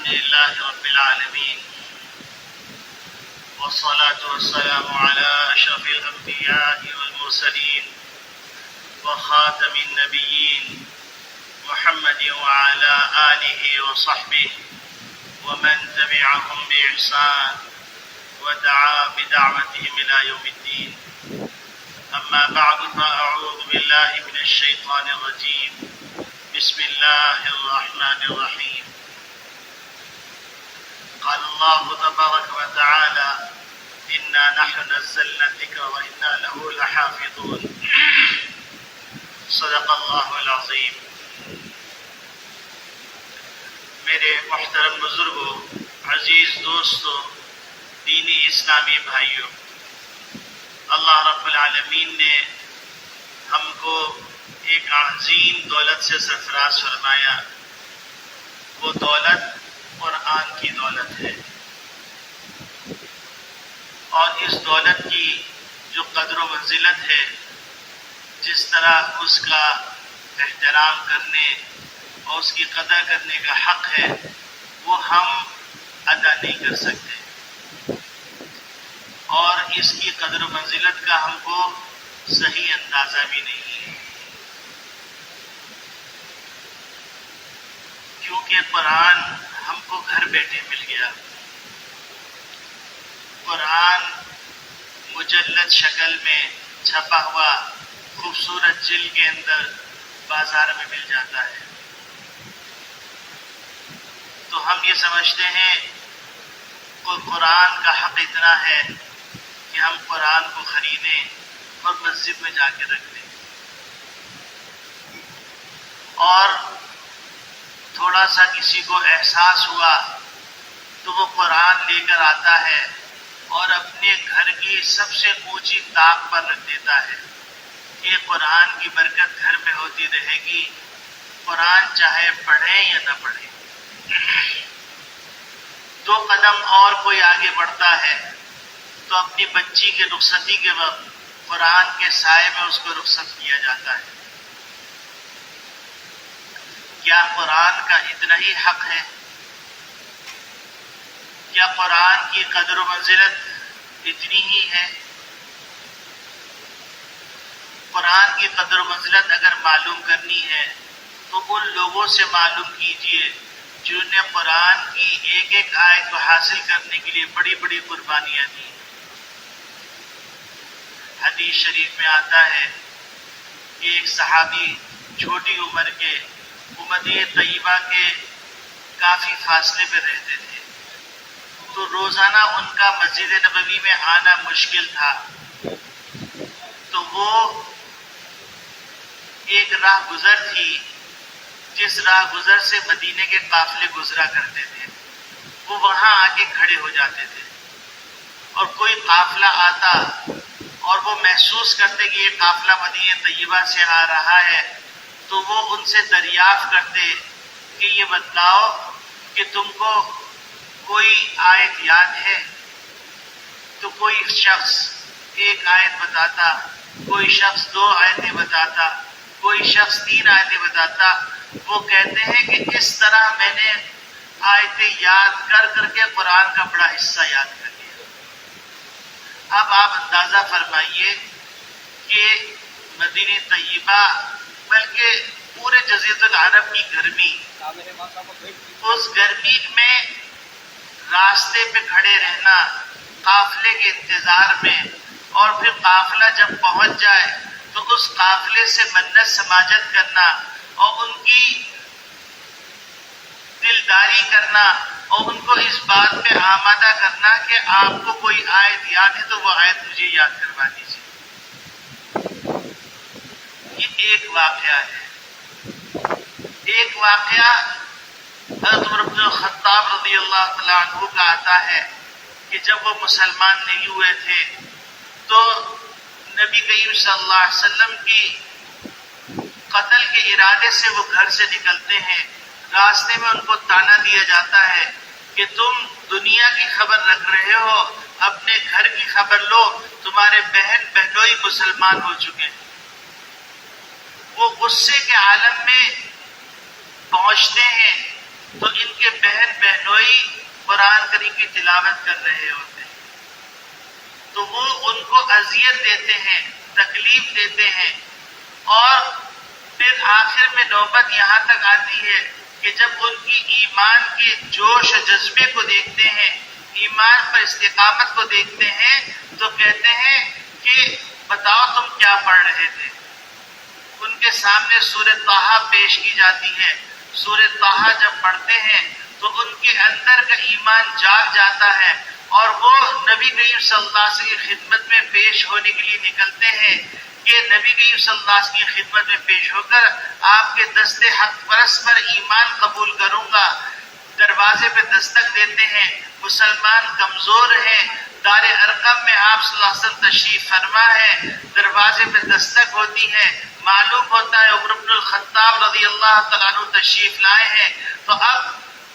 الحمد لله رب العالمين والصلاة والسلام على أشرف الأنبياء والمرسلين وخاتم النبيين محمد وعلى آله وصحبه ومن تبعهم بإحسان ودعا بدعوتهم إلى يوم الدين. أما بعد فأعوذ بالله من الشيطان الرجيم. بسم الله الرحمن الرحيم. قال الله تبارك وتعالى: إنا نحن نزلنا الذكر وإنا له لحافظون. صدق الله العظيم. میرے محترم بزرگوں، عزیز دوستوں، دینی اسلامی بھائیوں، اللہ رب العالمین نے ہم کو ایک عظیم دولت سے سرفراز فرمایا. وہ دولت قرآن کی دولت ہے، اور اس دولت کی جو قدر و منزلت ہے، جس طرح اس کا احترام کرنے اور اس کی قدر کرنے کا حق ہے، وہ ہم ادا نہیں کر سکتے، اور اس کی قدر و منزلت کا ہم کو صحیح اندازہ بھی نہیں ہے. کیونکہ قرآن ہم کو گھر بیٹھے مل گیا. قرآن مجلد شکل میں چھپا ہوا خوبصورت جلد کے اندر بازار میں مل جاتا ہے. تو ہم یہ سمجھتے ہیں کہ قرآن کا حق اتنا ہے کہ ہم قرآن کو خریدیں اور مسجد میں جا کے رکھ دیں، اور تھوڑا سا کسی کو احساس ہوا تو وہ قرآن لے کر آتا ہے اور اپنے گھر کی سب سے اونچی طاق پر رکھ دیتا ہے کہ قرآن کی برکت گھر میں ہوتی رہے گی، قرآن چاہے پڑھیں یا نہ پڑھیں. 2 قدم اور کوئی آگے بڑھتا ہے تو اپنی بچی کے رخصتی کے وقت قرآن کے سائے میں اس کو رخصت کیا جاتا ہے. کیا قرآن کا اتنا ہی حق ہے؟ کیا قرآن کی قدر و منزلت اتنی ہی ہے؟ قرآن کی قدر و منزلت اگر معلوم کرنی ہے تو ان لوگوں سے معلوم کیجئے جنہوں نے قرآن کی ایک ایک آیت کو حاصل کرنے کے لیے بڑی بڑی قربانیاں دی. حدیث شریف میں آتا ہے کہ ایک صحابی چھوٹی عمر کے مدینہ طیبہ کے کافی فاصلے پہ رہتے تھے، تو روزانہ ان کا مسجد نبوی میں آنا مشکل تھا. تو وہ ایک راہ گزر تھی جس راہ گزر سے مدینے کے قافلے گزرا کرتے تھے. وہ وہاں آ کے کھڑے ہو جاتے تھے، اور کوئی قافلہ آتا اور وہ محسوس کرتے کہ یہ قافلہ مدینہ طیبہ سے آ رہا ہے، تو وہ ان سے دریافت کرتے کہ یہ بتلاؤ کہ تم کو کوئی آیت یاد ہے؟ تو کوئی شخص 1 آیت بتاتا، کوئی شخص 2 آیتیں بتاتا، کوئی شخص 3 آیتیں بتاتا. وہ کہتے ہیں کہ اس طرح میں نے آیتیں یاد کر کر کے قرآن کا بڑا حصہ یاد کر لیا. اب آپ اندازہ فرمائیے کہ مدینہ طیبہ بلکہ پورے جزیرۃ العرب کی گرمی، اس گرمی میں راستے پہ کھڑے رہنا قافلے کے انتظار میں، اور پھر قافلہ جب پہنچ جائے تو اس قافلے سے منت سماجت کرنا اور ان کی دلداری کرنا اور ان کو اس بات پہ آمادہ کرنا کہ آپ کو کوئی آیت یاد ہے تو وہ آیت مجھے یاد کروا دیجیے. یہ ایک واقعہ ہے. ایک واقعہ حضرت عمر بن الخطاب رضی اللہ تعالیٰ عنہ کا آتا ہے کہ جب وہ مسلمان نہیں ہوئے تھے تو نبی کریم صلی اللہ علیہ وسلم کی قتل کے ارادے سے وہ گھر سے نکلتے ہیں. راستے میں ان کو تانا دیا جاتا ہے کہ تم دنیا کی خبر رکھ رہے ہو، اپنے گھر کی خبر لو، تمہارے بہن بہنوئی مسلمان ہو چکے. وہ غصے کے عالم میں پہنچتے ہیں تو ان کے بہن بہنوئی قرآن کریم کی تلاوت کر رہے ہوتے ہیں، تو وہ ان کو اذیت دیتے ہیں، تکلیف دیتے ہیں، اور پھر آخر میں نوبت یہاں تک آتی ہے کہ جب ان کی ایمان کے جوش و جذبے کو دیکھتے ہیں، ایمان پر استقامت کو دیکھتے ہیں، تو کہتے ہیں کہ بتاؤ تم کیا پڑھ رہے تھے؟ ان کے سامنے سورہ طٰہٰ پیش کی جاتی ہے۔ سورہ طٰہٰ جب پڑھتے ہیں تو ان کے اندر کا ایمان جاگ جاتا ہے، اور وہ نبی کریم صلی اللہ علیہ وسلم کی خدمت میں پیش ہونے کے لیے نکلتے ہیں کہ نبی کریم صلی اللہ علیہ وسلم کی خدمت میں پیش ہو کر آپ کے دست حق پرست پر ایمان قبول کروں گا۔ دروازے پہ دستک دیتے ہیں، مسلمان کمزور ہیں، دار ارقم میں آپ صلی اللہ علیہ وسلم تشریف فرما ہے، دروازے پہ دستک ہوتی ہے، معلوم ہوتا ہے عمر بن الخطاب رضی اللہ تعالیٰ عنہ تشریف لائے ہیں۔ تو اب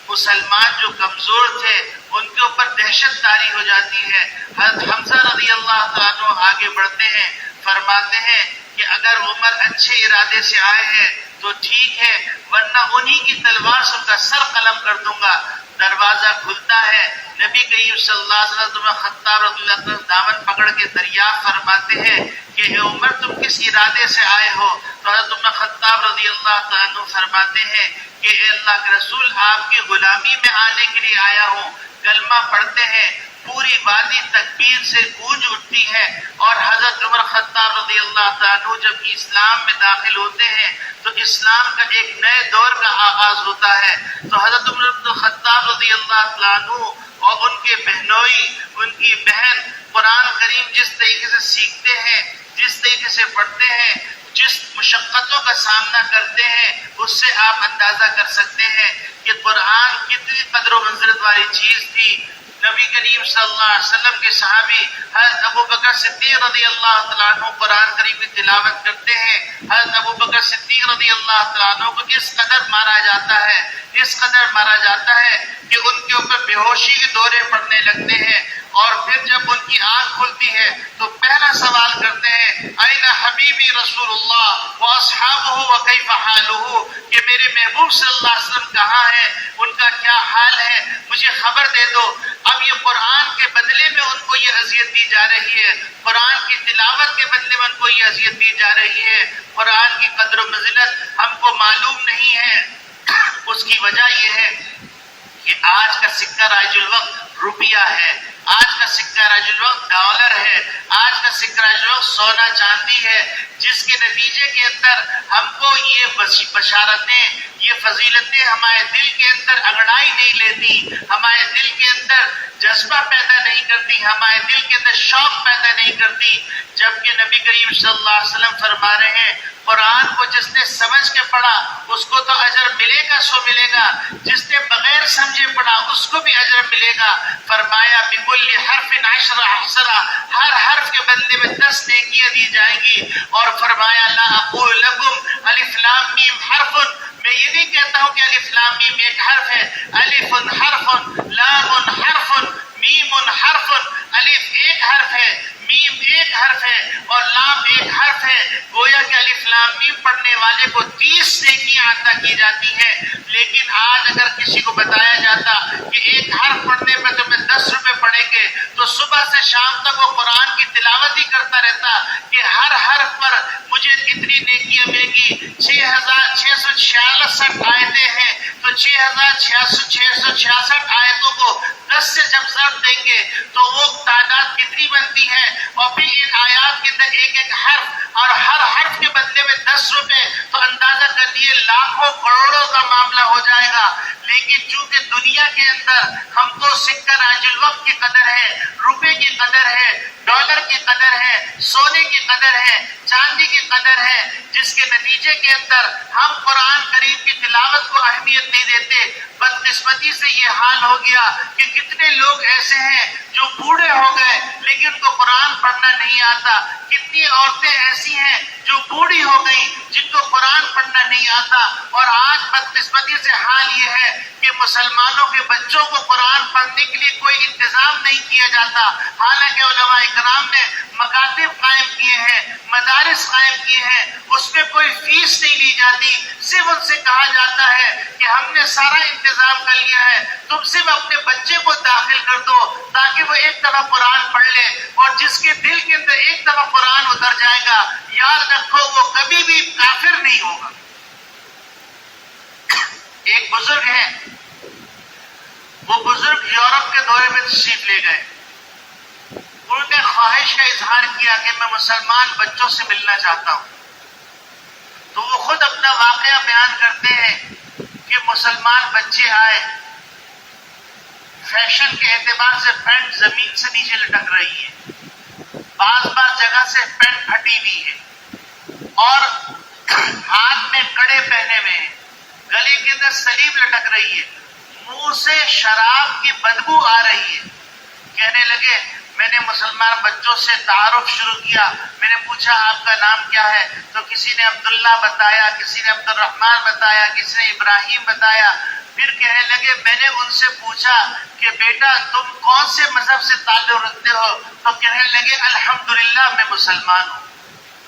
مسلمان جو کمزور تھے ان کے اوپر دہشت طاری ہو جاتی ہے۔ حضرت حمزہ رضی اللہ تعالیٰ عنہ آگے بڑھتے ہیں، فرماتے ہیں کہ اگر عمر اچھے ارادے سے آئے ہیں تو ٹھیک ہے، ورنہ انہی کی تلوار سے ان کا سر قلم کر دوں گا۔ دروازہ کھلتا ہے، نبی کریم صلی اللہ علیہ وسلم خطاب رضی اللہ عنہ دامن پکڑ کے دریافت فرماتے ہیں کہ اے عمر تم کس ارادے سے آئے ہو؟ تو حضرت عمر خطاب رضی اللہ عنہ فرماتے ہیں کہ اے اللہ کے رسول، آپ کی غلامی میں آنے کے لیے آیا ہوں۔ کلمہ پڑھتے ہیں، پوری وادی تکبیر سے گونج اٹھتی ہے، اور حضرت عمر خطاب رضی اللہ عنہ جب اسلام میں داخل ہوتے ہیں تو اسلام کا ایک نئے دور کا آغاز ہوتا ہے۔ تو حضرت عمر بن الخطاب رضی اللہ عنہ اور ان کے بہنوئی، ان کی بہن قرآن کریم جس طریقے سے سیکھتے ہیں، جس طریقے سے پڑھتے ہیں، جس مشقتوں کا سامنا کرتے ہیں، اس سے آپ اندازہ کر سکتے ہیں کہ قرآن کتنی قدر و منزلت والی چیز تھی۔ نبی کریم صلی اللہ علیہ وسلم کے صحابی حضرت ابو بکر صدیق رضی اللہ تعالیٰ عنہ قرآن کریم کی تلاوت کرتے ہیں۔ حضرت ابو بکر صدیق رضی اللہ تعالیٰ عنہ کو اس قدر مارا جاتا ہے، اس قدر مارا جاتا ہے کہ ان کے اوپر بے ہوشی کے دورے پڑنے لگتے ہیں، اور پھر جب ان کی آنکھ کھلتی ہے تو پہلا سوال کرتے ہیں این حبیبی رسول اللہ واصحابہ وکیف حالہ، کہ میرے محبوب صلی اللہ علیہ وسلم کہاں ہیں، ان کا کیا حال ہے، مجھے خبر دے دو۔ اب یہ قرآن کے بدلے میں ان کو یہ اذیت دی جا رہی ہے، قرآن کی تلاوت کے بدلے میں ان کو یہ اذیت دی جا رہی ہے۔ قرآن کی قدر و منزلت ہم کو معلوم نہیں ہے۔ اس کی وجہ یہ ہے کہ آج کا سکہ رائج الوقت روپیہ ہے، آج کا سکہ رائج الوقت ڈالر ہے، آج کا سکہ رائج الوقت سونا چاندی ہے، جس کے نتیجے کے اندر ہم کو یہ بشارتیں، یہ فضیلتیں ہمارے دل کے اندر انگڑائی نہیں لیتی، ہمارے دل کے اندر جذبہ پیدا نہیں کرتی، ہمارے دل کے اندر شوق پیدا نہیں کرتی، جبکہ نبی کریم صلی اللہ علیہ وسلم فرما رہے ہیں قرآن کو جس نے سمجھ کے پڑھا اس کو تو اجر ملے گا سو ملے گا، جس نے بغیر سمجھے پڑھا اس کو بھی اجر ملے گا۔ فرمایا بکل حرف عشر حسنہ، ہر حرف کے بدلے میں 10 نیکیاں دی جائیں گی، اور فرمایا لا اقول لکم الف لام میم حرف، میں یہ نہیں کہتا ہوں کہ الف لام میم ایک حرف ہے، الف حرف، لام حرف، میم حرف، الف ایک حرف ہے، میم ایک حرف ہے، اور لام ایک حرف ہے۔ گویا کہ الف لام میم پڑھنے والے کو 30 نیکیاں عطا کی جاتی ہیں، لیکن آج اگر کسی کو بتایا جاتا کہ ایک حرف پڑھنے پر تمہیں 10 روپے پڑیں گے، تو صبح سے شام تک وہ قرآن کی تلاوت ہی کرتا رہتا کہ ہر حرف پر مجھے اتنی نیکیاں ملیں گی۔ 6666 آیتیں ہیں، تو 6666 آیتوں کو 10 سے جب ضرب دیں گے تو وہ تعداد کتنی بنتی ہے، اور پھر ان آیات کے اندر ایک ایک حرف، اور ہر حرف کے بدلے میں 10 روپے، تو اندازہ کر لیے لاکھوں کروڑوں کا معاملہ ہو جائے گا۔ لیکن چونکہ دنیا کے اندر ہم کو سکہ راج الوقت کی قدر ہے، روپے کی قدر ہے، ڈالر کی قدر ہے، سونے کی قدر ہے، چاندی کی قدر ہے، جس کے نتیجے کے اندر ہم قرآن کریم کی تلاوت کو اہمیت نہیں دیتے۔ بدقسمتی سے یہ حال ہو گیا کہ کتنے لوگ ایسے ہیں جو بوڑھے ہو گئے لیکن ان کو قرآن پڑھنا نہیں آتا، کتنی عورتیں ایسی ہیں جو بوڑھی ہو گئی جن کو قرآن پڑھنا نہیں آتا، اور آج بدقسمتی سے حال یہ ہے کہ مسلمانوں کے بچوں کو قرآن پڑھنے کے لیے کوئی انتظام نہیں کیا جاتا، حالانکہ علماء اکرام نے مکاتب قائم کیے ہیں، مدارس قائم کیے ہیں، اس میں کوئی فیس نہیں لی جاتی، صرف ان سے کہا جاتا ہے کہ ہم نے سارا انتظام کر لیا ہے، تم صرف اپنے بچے کو داخل کر دو تاکہ وہ ایک دفعہ قرآن پڑھ لے، اور جس کے دل کے اندر ایک دفعہ قرآن اتر جائے گا، یاد رکھو وہ کبھی بھی کافر نہیں ہوگا۔ ایک بزرگ ہیں، وہ بزرگ یورپ کے دورے میں تشریف لے گئے، انہوں نے خواہش کا اظہار کیا کہ میں مسلمان بچوں سے ملنا چاہتا ہوں، تو وہ خود اپنا واقعہ بیان کرتے ہیں کہ مسلمان بچے آئے، فیشن کے اعتبار سے پینٹ زمین سے نیچے لٹک رہی ہے، بعض جگہ سے پینٹ پھٹی ہوئی ہے، اور ہاتھ میں کڑے پہنے ہوئے ہیں، گلے کے اندر سلیب لٹک رہی ہے، منہ سے شراب کی بدبو آ رہی ہے۔ کہنے لگے میں نے مسلمان بچوں سے تعارف شروع کیا، میں نے پوچھا آپ کا نام کیا ہے، تو کسی نے عبداللہ بتایا، کسی نے عبد الرحمن بتایا، کسی نے ابراہیم بتایا۔ پھر کہنے لگے میں نے ان سے پوچھا کہ بیٹا تم کون سے مذہب سے تعلق رکھتے ہو، تو کہنے لگے الحمدللہ میں مسلمان ہوں۔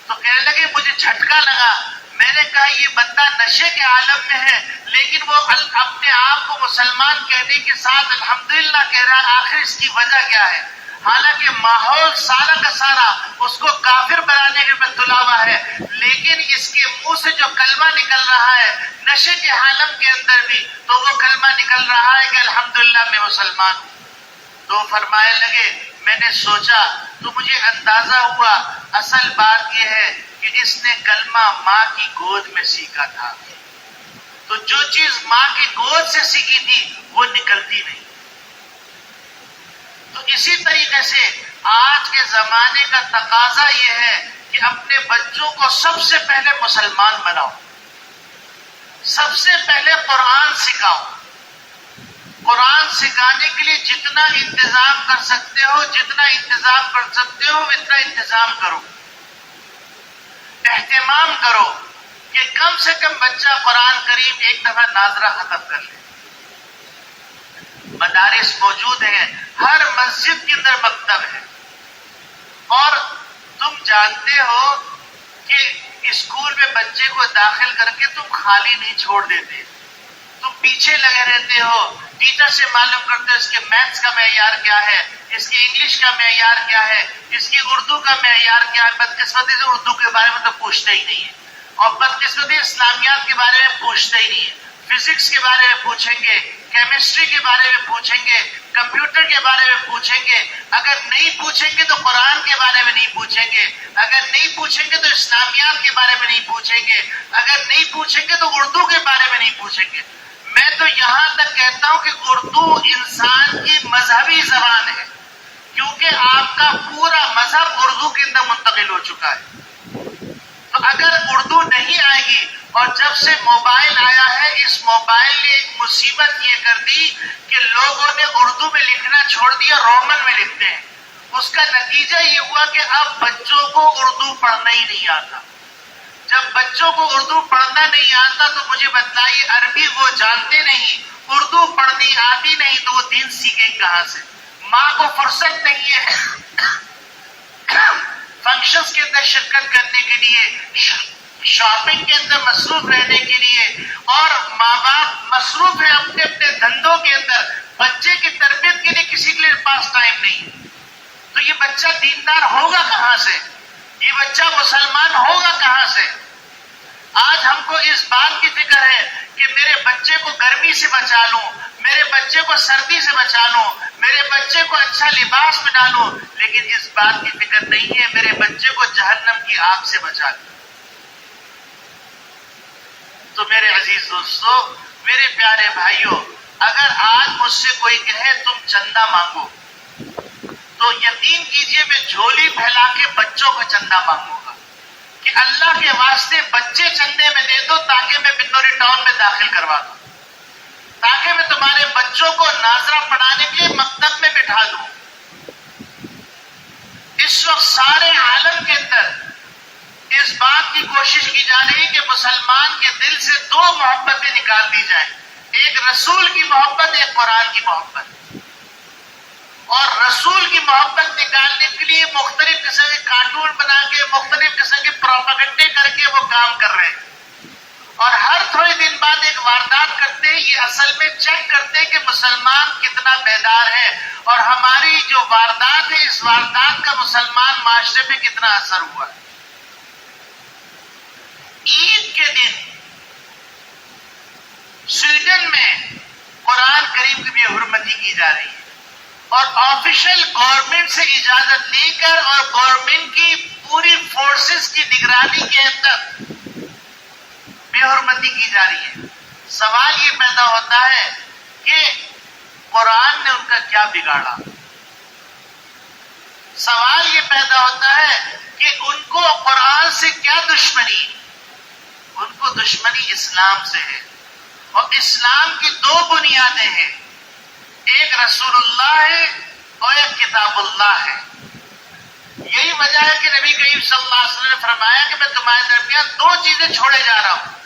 تو کہنے لگے مجھے جھٹکا لگا، میں نے کہا یہ بندہ نشے کے عالم میں ہے لیکن وہ اپنے آپ کو مسلمان کہنے کے ساتھ الحمدللہ کہہ رہا ہے، آخر اس کی وجہ کیا ہے؟ حالانکہ ماحول سارا کا سارا اس کو کافر بنانے کے پر تلا ہوا ہے، لیکن اس کے منہ سے جو کلمہ نکل رہا ہے نشے کے عالم کے اندر بھی، تو وہ کلمہ نکل رہا ہے کہ الحمدللہ میں مسلمان ہوں۔ تو فرمائے لگے میں نے سوچا تو مجھے اندازہ ہوا اصل بات یہ ہے کہ اس نے کلمہ ماں کی گود میں سیکھا تھا، تو جو چیز ماں کی گود سے سیکھی تھی وہ نکلتی نہیں۔ تو اسی طریقے سے آج کے زمانے کا تقاضا یہ ہے کہ اپنے بچوں کو سب سے پہلے مسلمان بناؤ، سب سے پہلے قرآن سکھاؤ، قرآن سکھانے کے لیے جتنا انتظام کر سکتے ہو، اتنا انتظام کرو، اہتمام کرو کہ کم سے کم بچہ قرآن کریم ایک دفعہ ناظرہ ختم کر لے۔ مدارس موجود ہیں، ہر مسجد کے اندر مکتب ہے، اور تم جانتے ہو کہ اسکول میں بچے کو داخل کر کے تم خالی نہیں چھوڑ دیتے، تم پیچھے لگے رہتے ہو، ٹیچر سے معلوم کرتے ہو اس کے میتھس کا معیار کیا ہے، اس کی انگلش کا معیار کیا ہے، اس کی اردو کا معیار کیا ہے۔ بدقسمتی سے اردو کے بارے میں تو پوچھتے ہی نہیں ہے، اور بدقسمتی اسلامیات کے بارے میں پوچھتے ہی نہیں ہے۔ فزکس کے بارے میں پوچھیں گے، کیمسٹری کے بارے میں پوچھیں گے، کمپیوٹر کے بارے میں پوچھیں گے، اگر نہیں پوچھیں گے تو قرآن کے بارے میں نہیں پوچھیں گے، اگر نہیں پوچھیں گے تو اسلامیات کے بارے میں نہیں پوچھیں گے، اگر نہیں پوچھیں گے تو اردو کے بارے میں نہیں پوچھیں گے۔ میں تو یہاں تک کہتا ہوں کہ اردو انسان کی مذہبی زبان ہے، کیونکہ آپ کا پورا مذہب اردو کے اندر منتقل ہو چکا ہے۔ تو اگر اردو نہیں آئے گی، اور جب سے موبائل آیا ہے اس موبائل نے ایک مصیبت یہ کر دی کہ لوگوں نے اردو میں لکھنا چھوڑ دیا، رومن میں لکھتے ہیں۔ اس کا نتیجہ یہ ہوا کہ اب بچوں کو اردو پڑھنا ہی نہیں آتا۔ جب بچوں کو اردو پڑھنا نہیں آتا تو مجھے بتائیے عربی وہ جانتے نہیں، اردو پڑھنی آتی نہیں، تو وہ دین سیکھیں کہاں سے؟ ماں کو فرصت نہیں ہے فنکشنز کے اندر شرکت کرنے کے لیے، شاپنگ کے اندر مصروف رہنے کے لیے، اور ماں باپ مصروف ہیں اپنے اپنے دھندوں کے اندر، بچے کی تربیت کے لیے کسی کے لیے پاس ٹائم نہیں ہے۔ تو یہ بچہ دیندار ہوگا کہاں سے؟ یہ بچہ مسلمان ہوگا کہاں سے؟ آج ہم کو اس بات کی فکر ہے کہ میرے بچے کو گرمی سے بچا لوں، میرے بچے کو سردی سے بچا لوں، میرے بچے کو اچھا لباس پہنا لوں، لیکن اس بات کی فکر نہیں ہے میرے بچے کو جہنم کی آگ سے بچا لوں۔ تو میرے عزیز دوستو، میرے پیارے بھائیوں، اگر آج مجھ سے کوئی کہے تم چندہ مانگو، تو یقین کیجئے میں جھولی پھیلا کے بچوں کا چندہ مانگوں گا کہ اللہ کے واسطے بچے چندے میں دے دو تاکہ میں بنوری ٹاؤن میں داخل کروا دوں، تاکہ میں تمہارے بچوں کو ناظرہ پڑھانے کے لیے مکتب میں بٹھا دوں۔ اس وقت سارے عالم کے اندر اس بات کی کوشش کی جا رہی ہے کہ مسلمان کے دل سے دو محبتیں نکال دی جائیں، ایک رسول کی محبت، ایک قرآن کی محبت۔ اور رسول کی محبت نکالنے کے لیے مختلف قسم کے کارٹون بنا کے، مختلف قسم کے پروپیگنڈے کر کے وہ کام کر رہے ہیں، اور ہر تھوڑے دن بعد ایک واردات کرتے ہیں. یہ اصل میں چیک کرتے ہیں کہ مسلمان کتنا بیدار ہے اور ہماری جو واردات ہے اس واردات کا مسلمان معاشرے پہ کتنا اثر ہوا. عید کے دن سویڈن میں قرآن کریم کی بھی حرمتی کی جا رہی ہے اور آفیشل گورنمنٹ سے اجازت لے کر اور گورنمنٹ کی پوری فورسز کی نگرانی کے اندر بے حرمتی کی جا رہی ہے. سوال یہ پیدا ہوتا ہے کہ قرآن نے ان کا کیا بگاڑا؟ سوال یہ پیدا ہوتا ہے کہ ان کو قرآن سے کیا دشمنی؟ ان کو دشمنی اسلام سے ہے اور اسلام کی دو بنیادیں ہیں، ایک رسول اللہ ہے اور ایک کتاب اللہ ہے. یہی وجہ ہے کہ نبی کریم صلی اللہ علیہ وسلم نے فرمایا کہ میں تمہارے درمیان دو چیزیں چھوڑے جا رہا ہوں،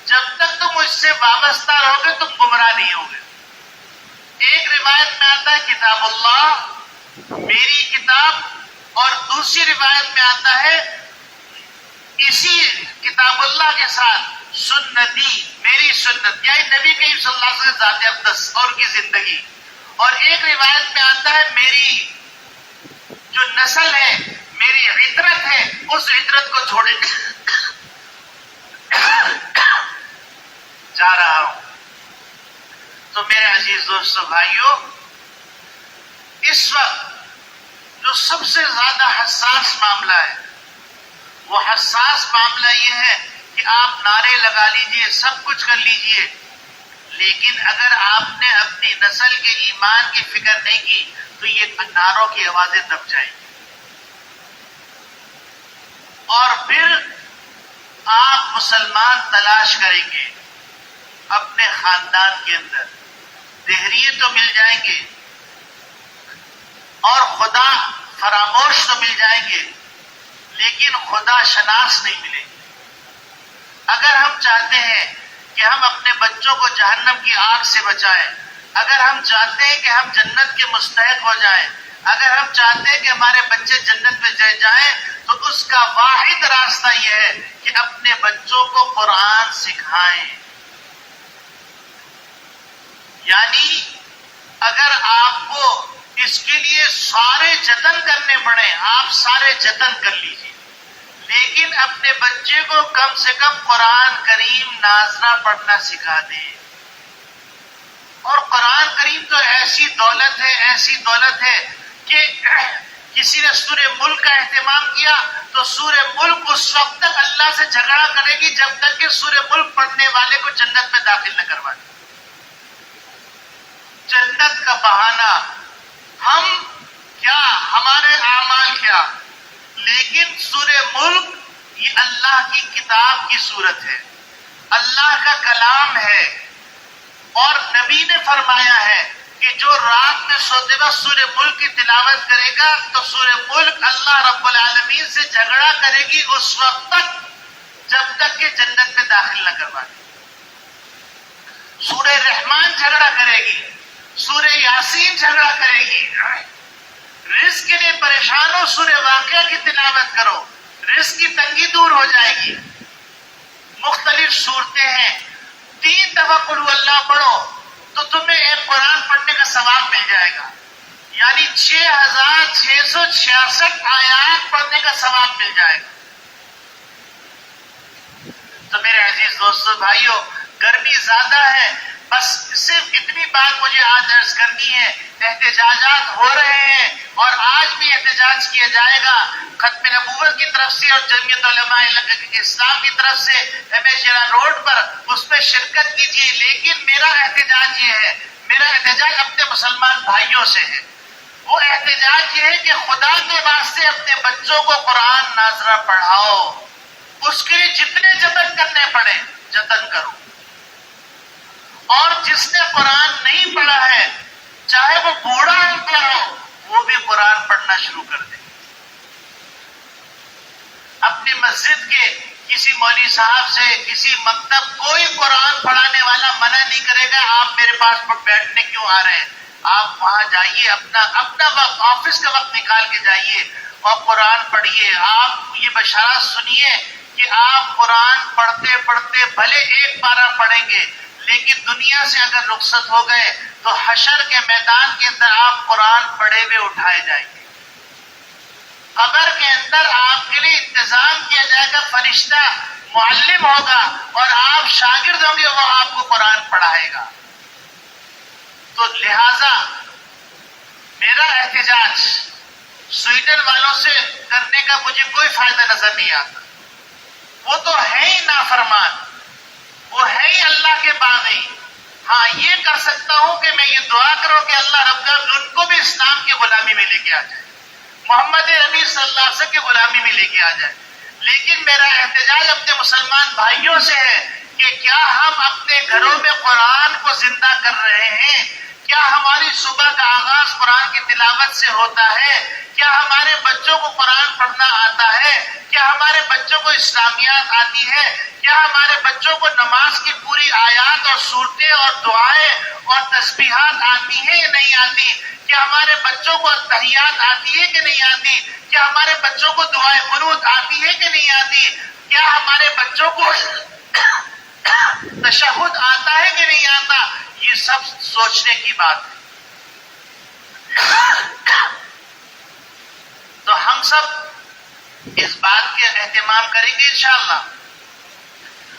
جب تک تم مجھ سے وابستہ رہو گے تم گمراہ نہیں ہوگے. ایک روایت میں آتا ہے کتاب اللہ، میری کتاب، اور دوسری روایت میں آتا ہے اسی کتاب اللہ کے ساتھ سنتی، میری سنت، یعنی نبی کریم صلی اللہ علیہ وسلم ذات اقدس اور کی زندگی. اور ایک روایت میں آتا ہے میری جو نسل ہے، میری عطرت ہے، اس عطرت کو چھوڑے جا رہا ہوں. تو میرے عزیز دوستو بھائیوں، اس وقت جو سب سے زیادہ حساس معاملہ ہے وہ حساس معاملہ یہ ہے کہ آپ نعرے لگا لیجئے، سب کچھ کر لیجئے، لیکن اگر آپ نے اپنی نسل کے ایمان کی فکر نہیں کی تو یہ نعروں کی آوازیں دب جائیں گی اور پھر آپ مسلمان تلاش کریں گے اپنے خاندان کے اندر، دہریے تو مل جائیں گے اور خدا فراموش تو مل جائیں گے، لیکن خدا شناس نہیں ملے گی. اگر ہم چاہتے ہیں کہ ہم اپنے بچوں کو جہنم کی آگ سے بچائیں، اگر ہم چاہتے ہیں کہ ہم جنت کے مستحق ہو جائیں، اگر ہم چاہتے ہیں کہ ہمارے بچے جنت میں جائیں، تو اس کا واحد راستہ یہ ہے کہ اپنے بچوں کو قرآن سکھائیں. یعنی اگر آپ کو اس کے لیے سارے جتن کرنے پڑے، آپ سارے جتن کر لیجیے، لیکن اپنے بچے کو کم سے کم قرآن کریم ناظرہ پڑھنا سکھا دیں. اور قرآن کریم تو ایسی دولت ہے، ایسی دولت ہے کہ کسی نے سورہ ملک کا اہتمام کیا تو سورہ ملک اس وقت تک اللہ سے جھگڑا کرے گی جب تک کہ سورہ ملک پڑھنے والے کو جنت میں داخل نہ کروا دے. جنت کا بہانہ، ہم کیا، ہمارے اعمال کیا، لیکن سورہ ملک یہ اللہ کی کتاب کی صورت ہے، اللہ کا کلام ہے. اور نبی نے فرمایا ہے کہ جو رات میں سوتے وقت سورہ ملک کی تلاوت کرے گا تو سورہ ملک اللہ رب العالمین سے جھگڑا کرے گی اس وقت تک جب تک کہ جنت میں داخل نہ کروا دے. سورہ رحمان جھگڑا کرے گی، سورہ یاسین جھگڑا کرے گی. رزق کے لیے پریشان ہو، سورہ واقعہ کی تلاوت کرو، رزق کی تنگی دور ہو جائے گی. مختلف صورتیں ہیں، 3 دفعہ قل ہو اللہ پڑھو تو تمہیں ایک قرآن پڑھنے کا ثواب مل جائے گا، یعنی 6666 آیات پڑھنے کا ثواب مل جائے گا. تو میرے عزیز دوستو بھائیوں، گرمی زیادہ ہے، بس صرف اتنی بات مجھے آج عرض کرنی ہے. احتجاجات ہو رہے ہیں اور آج بھی احتجاج کیا جائے گا ختم نبوت کی طرف سے اور جمعیت علماء اسلام کی طرف سے MH روڈ پر، اس میں شرکت کیجیے. لیکن میرا احتجاج یہ ہے، میرا احتجاج اپنے مسلمان بھائیوں سے ہے. وہ احتجاج یہ ہے کہ خدا کے واسطے اپنے بچوں کو قرآن ناظرہ پڑھاؤ، اس کے لیے جتنے جتن کرنے پڑے جتن کرو. اور جس نے قرآن نہیں پڑھا ہے، چاہے وہ بوڑھا ہو، وہ بھی قرآن پڑھنا شروع کر دے. اپنی مسجد کے کسی مولوی صاحب سے، کسی مکتب، کوئی قرآن پڑھانے والا منع نہیں کرے گا آپ میرے پاس بیٹھنے کیوں آ رہے ہیں. آپ وہاں جائیے، اپنا وقت، آفس کا وقت نکال کے جائیے اور قرآن پڑھیے. آپ یہ بشارت سنیے کہ آپ قرآن پڑھتے پڑھتے بھلے ایک پارہ پڑھیں گے لیکن دنیا سے اگر رخصت ہو گئے تو حشر کے میدان کے اندر آپ قرآن پڑھے ہوئے اٹھائے جائیں گے. قبر کے اندر آپ کے لیے انتظام کیا جائے گا، فرشتہ معلم ہوگا اور آپ شاگرد ہوں گے، وہ آپ کو قرآن پڑھائے گا. تو لہذا میرا احتجاج سویڈن والوں سے کرنے کا مجھے کوئی فائدہ نظر نہیں آتا. وہ تو ہے ہی نافرمان، وہ ہے ہی اللہ کے باغی. ہاں یہ کر سکتا ہوں کہ میں یہ دعا کروں کہ اللہ رب العالمین ان کو بھی اسلام کی غلامی میں لے کے آ جائے، محمد نبی صلی اللہ علیہ وسلم کی غلامی میں لے کے آ جائے. لیکن میرا احتجاج اپنے مسلمان بھائیوں سے ہے کہ کیا ہم اپنے گھروں میں قرآن کو زندہ کر رہے ہیں؟ کیا ہماری صبح کا آغاز قرآن کی تلاوت سے ہوتا ہے؟ کیا ہمارے بچوں کو قرآن پڑھنا آتا ہے؟ کیا ہمارے بچوں کو اسلامیات آتی ہے؟ کیا ہمارے بچوں کو نماز کی پوری آیات اور صورتیں اور دعائیں اور تسبیحات آتی ہیں یا نہیں آتی؟ کیا ہمارے بچوں کو تحیات آتی ہے کہ نہیں آتی؟ کیا ہمارے بچوں کو دعائے قنوت آتی ہے کہ نہیں آتی؟ کیا ہمارے بچوں کو تشہد آتا ہے کہ نہیں آتا؟ یہ سب سوچنے کی بات ہے. تو ہم سب اس بات کے اہتمام کریں گے انشاءاللہ.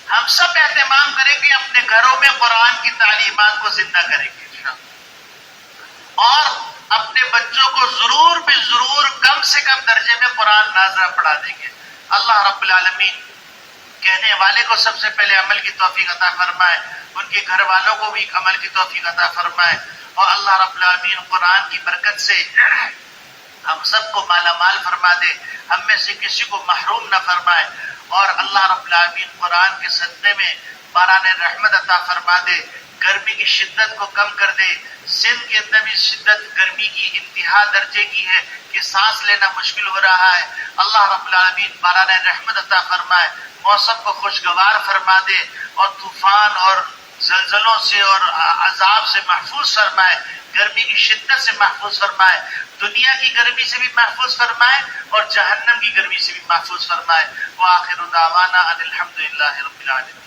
ہم سب اہتمام کریں گے، اپنے گھروں میں قرآن کی تعلیمات کو زندہ کریں گے انشاءاللہ، اور اپنے بچوں کو ضرور بھی ضرور کم سے کم درجے میں قرآن ناظرہ پڑھا دیں گے. اللہ رب العالمین کہنے والے کو سب سے پہلے عمل کی توفیق عطا فرمائے، ان کے گھر والوں کو بھی عمل کی توفیق عطا فرمائے، اور اللہ رب العالمین قرآن کی برکت سے ہم سب کو مالا مال فرما دے، ہم میں سے کسی کو محروم نہ فرمائے، اور اللہ رب العالمین قرآن کے صدقے میں باران رحمت عطا فرما دے، گرمی کی شدت کو کم کر دے. سندھ کے اندر بھی شدت گرمی کی انتہا درجے کی ہے کہ سانس لینا مشکل ہو رہا ہے. اللہ رب العالمین باران رحمت عطا فرمائے، موسم کو خوشگوار فرما دے، اور طوفان اور زلزلوں سے اور عذاب سے محفوظ فرمائے، گرمی کی شدت سے محفوظ فرمائے، دنیا کی گرمی سے بھی محفوظ فرمائے اور جہنم کی گرمی سے بھی محفوظ فرمائے. وآخر دعوانا ان الحمدللہ رب العالمین.